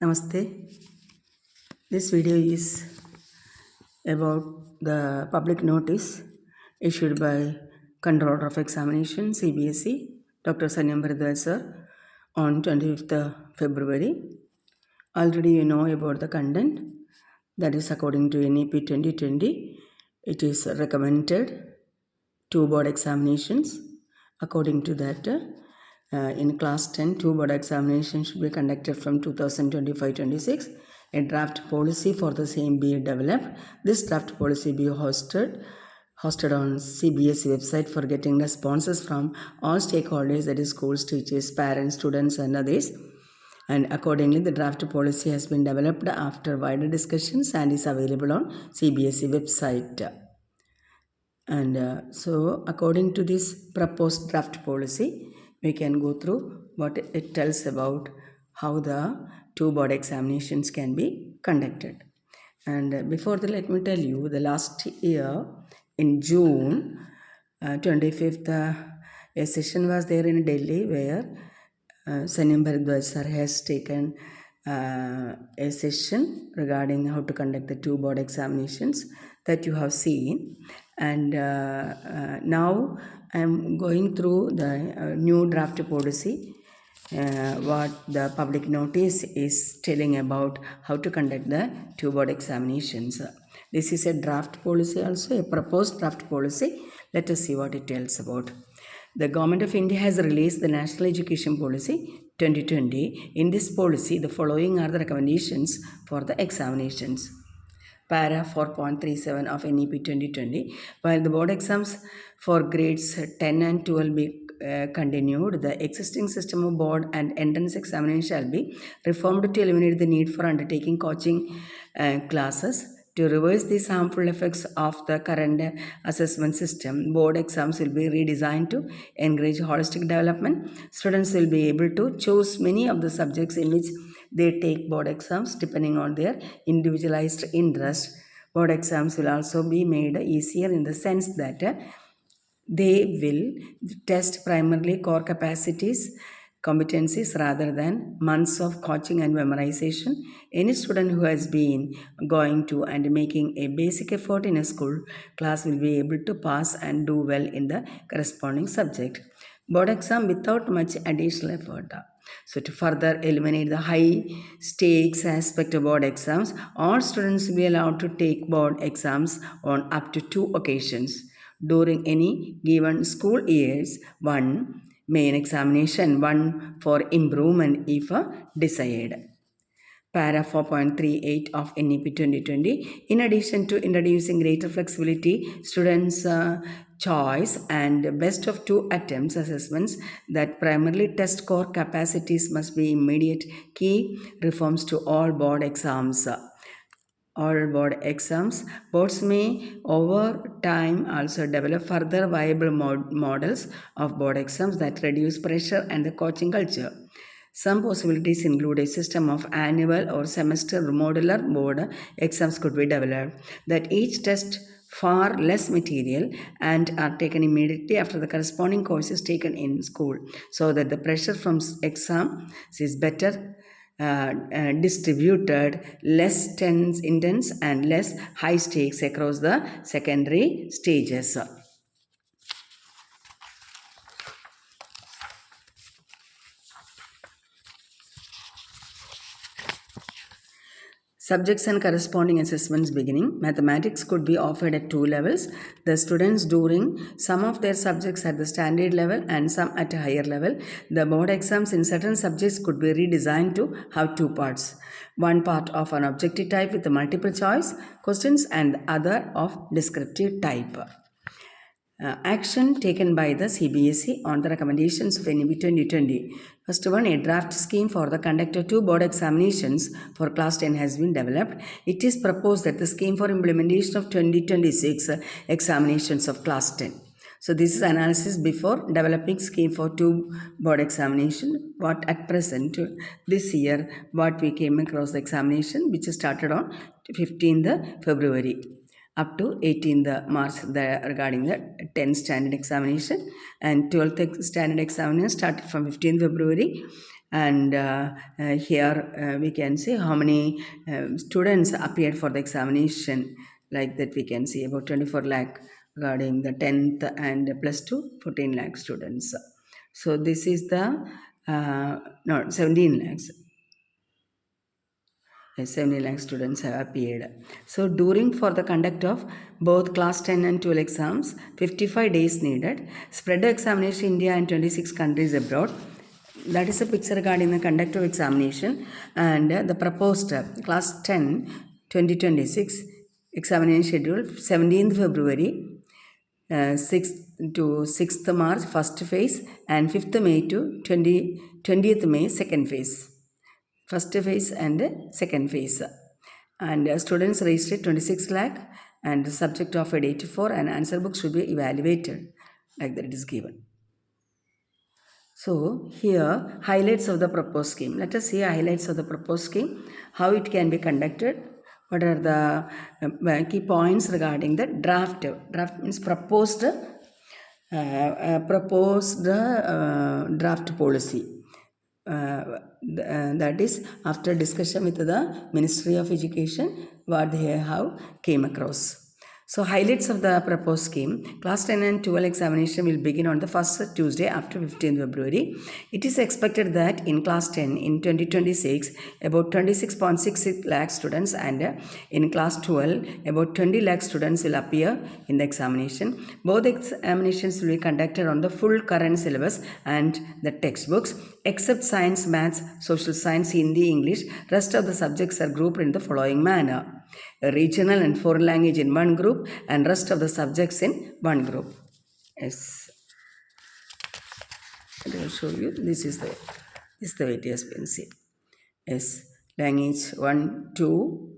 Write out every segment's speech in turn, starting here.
Namaste. This video is about the public notice issued by Controller of Examination CBSE Dr. Sanyam Bharadwaj sir on 25th February. Already you know about the content. That is according to NEP 2020. It is recommended 2 board examinations. According to that, in class 10, 2 board examinations should be conducted from 2025-26. A draft policy for the same be developed. This draft policy be hosted on CBSE website for getting responses from all stakeholders, that is schools, teachers, parents, students and others. And accordingly, the draft policy has been developed after wider discussions and is available on CBSE website. And so according to this proposed draft policy, we can go through what it tells about how the 2 board examinations can be conducted. And before that, let me tell you, the last year in June 25th, a session was there in Delhi where Sanyam Bharadwaj sir has taken a session regarding how to conduct the 2 board examinations that you have seen. And now I am going through the new draft policy, what the public notice is telling about how to conduct the 2 board examinations. This is a draft policy, also a proposed draft policy. Let us see what it tells about. The Government of India has released the National Education Policy 2020. In this policy, the following are the recommendations for the examinations. Para 4.37 of NEP 2020. While the board exams for grades 10 and 12 be continued, the existing system of board and entrance examination shall be reformed to eliminate the need for undertaking coaching classes. To reverse these harmful effects of the current assessment system, board exams will be redesigned to encourage holistic development. Students will be able to choose many of the subjects in which they take board exams depending on their individualized interest. Board exams will also be made easier in the sense that they will test primarily core competencies rather than months of coaching and memorization. Any student who has been going to and making a basic effort in a school class will be able to pass and do well in the corresponding subject. Board exam without much additional effort. So to further eliminate the high stakes aspect of board exams, all students will be allowed to take board exams on up to 2 occasions during any given school years. One main examination, one for improvement if desired. Para 4.38 of NEP 2020. In addition to introducing greater flexibility, students' choice and best of 2 attempts assessments that primarily test core capacities must be immediate key reforms to all board exams. Boards may over time also develop further viable models of board exams that reduce pressure and the coaching culture. Some possibilities include a system of annual or semester modular board exams could be developed that each test far less material and are taken immediately after the corresponding course is taken in school, so that the pressure from exams is better distributed, less intense and less high stakes across the secondary stages. Subjects and corresponding assessments beginning. Mathematics could be offered at 2 levels. The students during some of their subjects at the standard level and some at a higher level. The board exams in certain subjects could be redesigned to have 2 parts. One part of an objective type with the multiple choice questions and the other of descriptive type. Action taken by the CBSE on the recommendations of NEP 2020. First one, a draft scheme for the conduct of 2 board examinations for class 10 has been developed. It is proposed that the scheme for implementation of 2026 examinations of class 10. So this is analysis before developing scheme for 2 board examination. What at present, this year, what we came across the examination which started on 15th February. Up to 18th March regarding the 10th standard examination, and 12th standard examination started from 15th February And here we can see how many students appeared for the examination. Like that we can see about 24 lakh regarding the 10th and plus 2 14 lakh students. So this is the no 17 lakhs. 70 lakh students have appeared. So during for the conduct of both class 10 and 12 exams, 55 days needed. Spread examination India and 26 countries abroad. That is a picture regarding the conduct of examination, and the proposed class 10 2026 examination schedule 17th February 6th to 6th March first phase, and 5th May to 20th May second phase. First phase and second phase. And students registered 26 lakh and subject offered 84, and answer book should be evaluated like that it is given. So here highlights of the proposed scheme. Let us see highlights of the proposed scheme, how it can be conducted, what are the key points regarding the draft. Draft means proposed draft policy. That is after discussion with the Ministry of Education, what they have came across. So highlights of the proposed scheme. Class 10 and 12 examination will begin on the first Tuesday after 15th February. It is expected that in class 10 in 2026 about 26.66 lakh students, and in class 12 about 20 lakh students will appear in the examination. Both examinations will be conducted on the full current syllabus and the textbooks, except science, maths, social science, Hindi, English. Rest of the subjects are grouped in the following manner: a regional and foreign language in one group, and rest of the subjects in one group. Yes, I will show you. This is the way it has been seen. Yes, language 1, 2,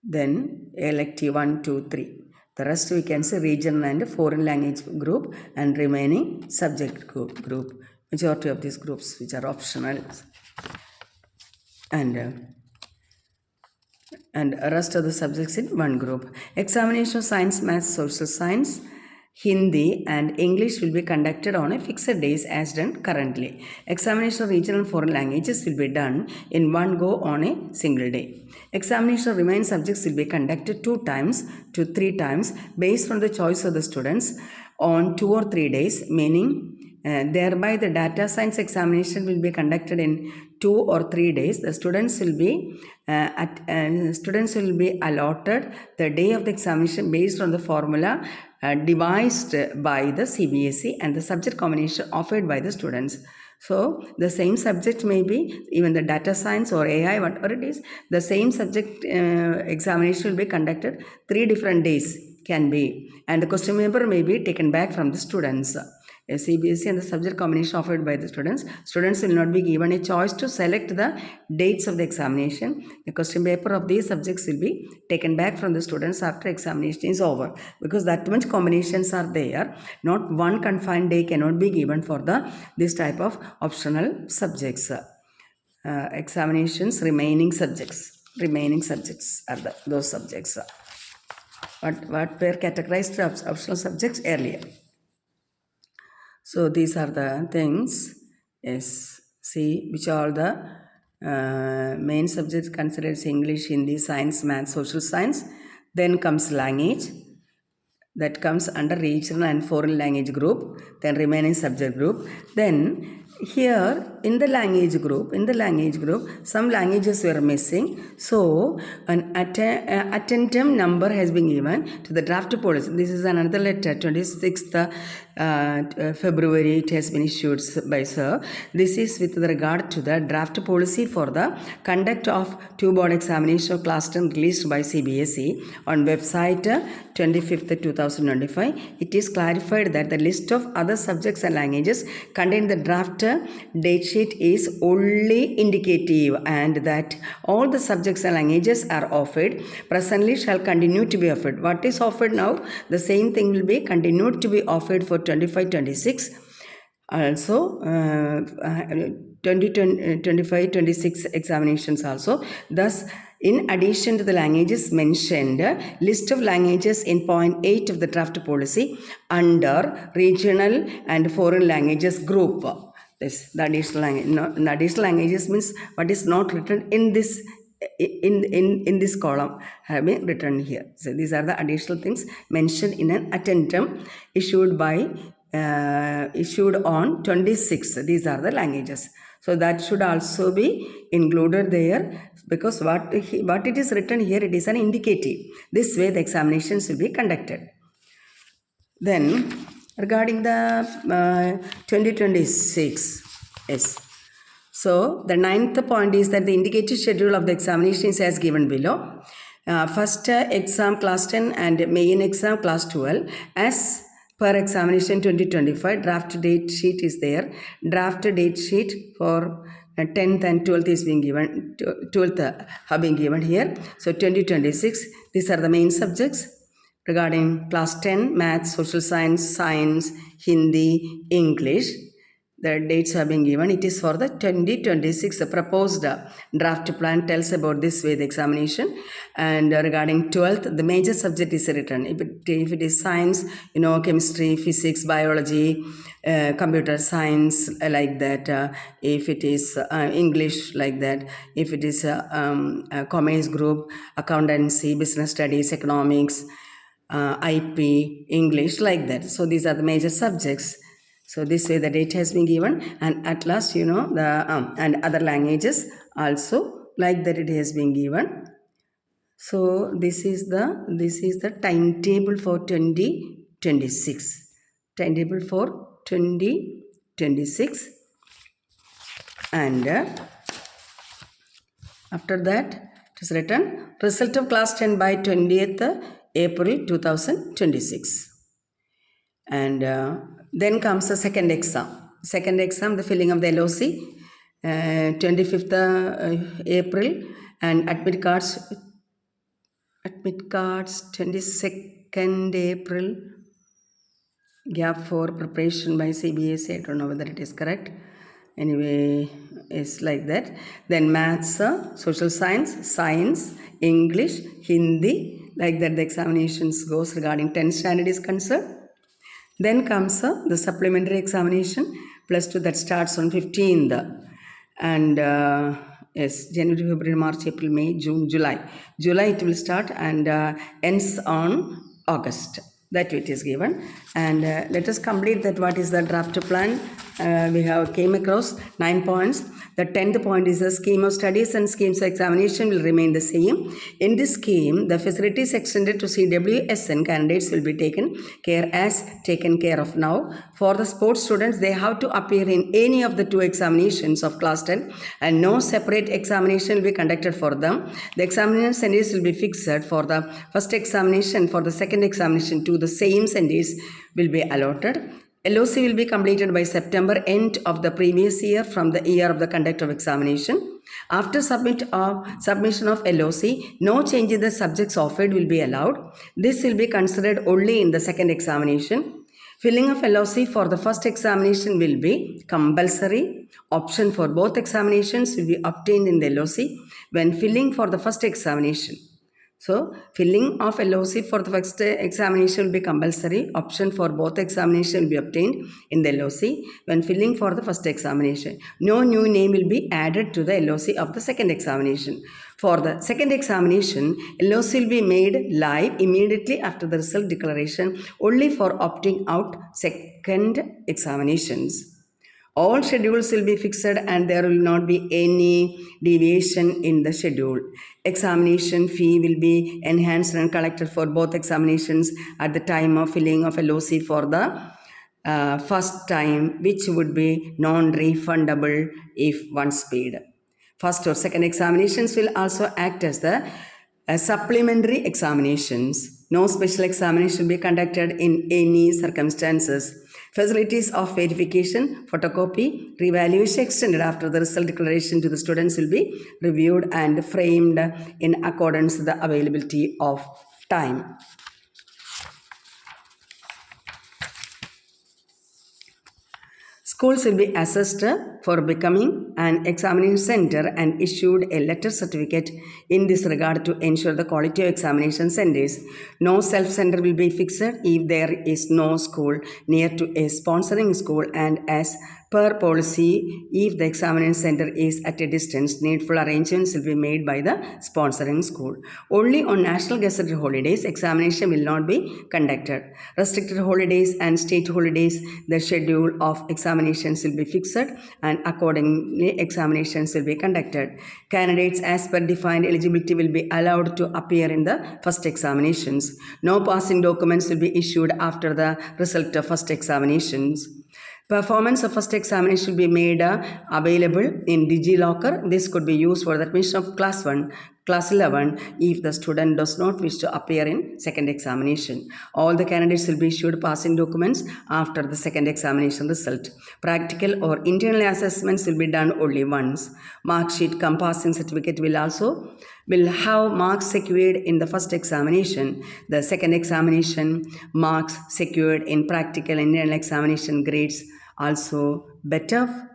then elective 1, 2, 3. The rest we can say regional and foreign language group, and remaining subject group. Majority of these groups which are optional, and rest of the subjects in one group. Examination of science, maths, social science, Hindi and English will be conducted on a fixed days as done currently. Examination of regional and foreign languages will be done in one go on a single day. Examination of remaining subjects will be conducted 2 times to 3 times based on the choice of the students on 2 or 3 days, meaning thereby the data science examination will be conducted in 2 or 3 days. The students will be allotted the day of the examination based on the formula devised by the CBSE and the subject combination offered by the students. So the same subject may be even the data science or AI, whatever it is, the same subject examination will be conducted 3 different days can be, and the question paper may be taken back from the students. CBSE and the subject combination offered by the students. Students will not be given a choice to select the dates of the examination. The question paper of these subjects will be taken back from the students after examination is over, because that much combinations are there. Not one confined day cannot be given for this type of optional subjects. Examinations remaining subjects are those subjects. What were categorized as optional subjects earlier. So these are the things. Yes, see which are the main subjects considered: English, Hindi, science, math, social science. Then comes language, that comes under regional and foreign language group. Then remaining subject group. Then here in the language group, some languages were missing. So an addendum number has been given to the draft policy. This is another letter, 26th February it has been issued by Sir. This is with regard to the draft policy for the conduct of 2 board examination of class 10 released by CBSE on website 25th 2025. It is clarified that the list of other subjects and languages contained in the draft date sheet is only indicative, and that all the subjects and languages are offered, presently shall continue to be offered. What is offered now? The same thing will be continued to be offered for 25-26. Also 25-26 examinations also. Thus, in addition to the languages mentioned, list of languages in point 8 of the draft policy under regional and foreign languages group. This the additional language. No, the additional languages means what is not written in this in this column have been written here. So these are the additional things mentioned in an addendum issued on 26th. These are the languages. So that should also be included there, because what it is written here, it is an indicative. This way the examinations will be conducted. Then regarding the 2026, yes. So the ninth point is that the indicative schedule of the examination is as given below. First exam class 10 and main exam class 12 as per examination 2025. Draft date sheet is there. Draft date sheet for 10th and 12th is being given. 12th have been given here. So 2026. These are the main subjects. Regarding class 10, maths, social science, Hindi, English. The dates have been given. It is for the 2026 proposed draft plan tells about this way the examination. And regarding 12th, the major subject is written. If it is science, chemistry, physics, biology, computer science, like that. If it is English, like that. If it is commerce group, accountancy, business studies, economics, IP, English, like that. So these are the major subjects. So this way the date has been given, and at last the and other languages also like that it has been given. So this is the timetable for 2026. Timetable for 2026, and after that it is written result of class 10 by 20th April 2026. And then comes the second exam. Second exam, the filling of the LOC, 25th April, and admit cards 22nd April. Gap for preparation by CBSE. I don't know whether it is correct. Anyway, it's like that. Then maths, social science, English, Hindi, like that the examinations goes regarding 10th standard is concerned. Then comes the supplementary examination, +2, that starts on 15th. And yes, January, February, March, April, May, June, July. July it will start and ends on August. That it is given. And let us complete that. What is the draft plan? We have came across 9 points. The 10th point is the scheme of studies and schemes of examination will remain the same. In this scheme, the facilities extended to CWSN candidates will be taken care of now. For the sports students, they have to appear in any of the 2 examinations of class 10, and no separate examination will be conducted for them. The examination centers will be fixed for the first examination. For the second examination, to the same centers will be allotted. LOC will be completed by September end of the previous year from the year of the conduct of examination. After submission of LOC, no change in the subjects offered will be allowed. This will be considered only in the second examination. Filling of LOC for the first examination will be compulsory. Option for both examinations will be obtained in the LOC when filling for the first examination. So, filling of LOC for the first examination will be compulsory. Option for both examinations will be obtained in the LOC when filling for the first examination. No new name will be added to the LOC of the second examination. For the second examination, LOC will be made live immediately after the result declaration, only for opting out second examinations. All schedules will be fixed and there will not be any deviation in the schedule. Examination fee will be enhanced and collected for both examinations at the time of filling of LOC for the first time, which would be non-refundable if once paid. First or second examinations will also act as the supplementary examinations. No special examination will be conducted in any circumstances. Facilities of verification, photocopy, revaluation extended after the result declaration to the students will be reviewed and framed in accordance with the availability of time. Schools will be assessed for becoming an examining center and issued a letter certificate in this regard to ensure the quality of examination centers. No self-center will be fixed if there is no school near to a sponsoring school, and as Per policy, if the examination center is at a distance, needful arrangements will be made by the sponsoring school. Only on national gazetted holidays, examination will not be conducted. Restricted holidays and state holidays, the schedule of examinations will be fixed and accordingly examinations will be conducted. Candidates as per defined eligibility will be allowed to appear in the first examinations. No passing documents will be issued after the result of first examinations. Performance of first examination will be made available in DigiLocker. This could be used for the admission of class 1, class 11 if the student does not wish to appear in second examination. All the candidates will be issued passing documents after the second examination result. Practical or internal assessments will be done only once. Mark sheet cum passing certificate will have marks secured in the first examination. The second examination, marks secured in practical and internal examination grades also better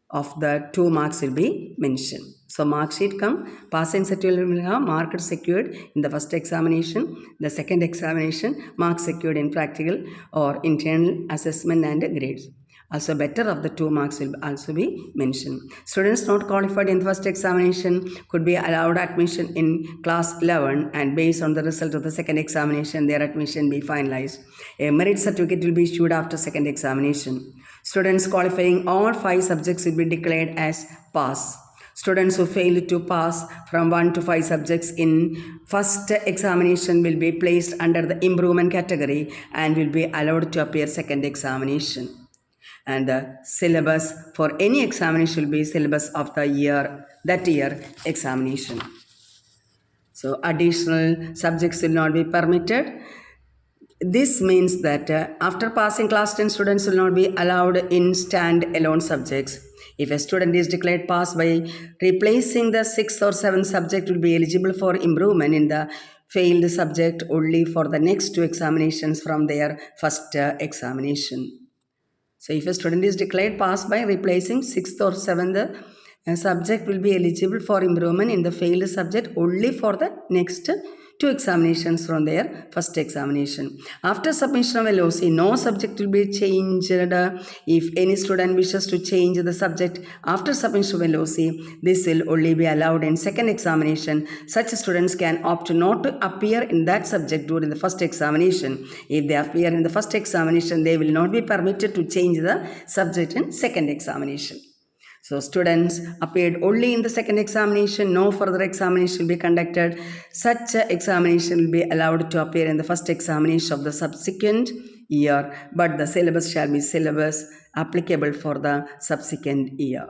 of the 2 marks will be mentioned. So mark sheet come passing certificate will have mark secured in the first examination. The second examination, marks secured in practical or internal assessment and grades. Also better of the 2 marks will also be mentioned. Students not qualified in the first examination could be allowed admission in class 11 and based on the result of the second examination their admission be finalized. A merit certificate will be issued after second examination. Students qualifying all 5 subjects will be declared as pass. Students who failed to pass from 1 to 5 subjects in first examination will be placed under the improvement category and will be allowed to appear second examination. And the syllabus for any examination will be syllabus of the year, that year examination. So additional subjects will not be permitted. This means that after passing class 10, students will not be allowed in stand-alone subjects. If a student is declared pass by replacing the 6th or 7th subject, will be eligible for improvement in the failed subject only for the next 2 examinations from their first examination. So if a student is declared pass by replacing 6th or 7th subject, will be eligible for improvement in the failed subject only for the next 2 examinations from their first examination. After submission of LOC, no subject will be changed. If any student wishes to change the subject after submission of LOC, this will only be allowed in second examination. Such students can opt not to appear in that subject during the first examination. If they appear in the first examination, they will not be permitted to change the subject in second examination. So students appeared only in the second examination, no further examination will be conducted. Such examination will be allowed to appear in the first examination of the subsequent year, but the syllabus shall be syllabus applicable for the subsequent year.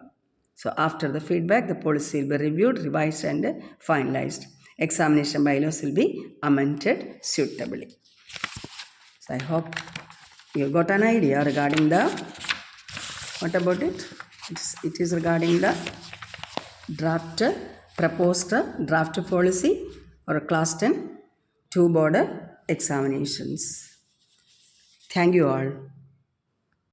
So after the feedback, the policy will be reviewed, revised and finalized. Examination bylaws will be amended suitably. So I hope you got an idea regarding the, what about it? It is regarding the proposed draft policy or class 10 2 board examinations. Thank you all.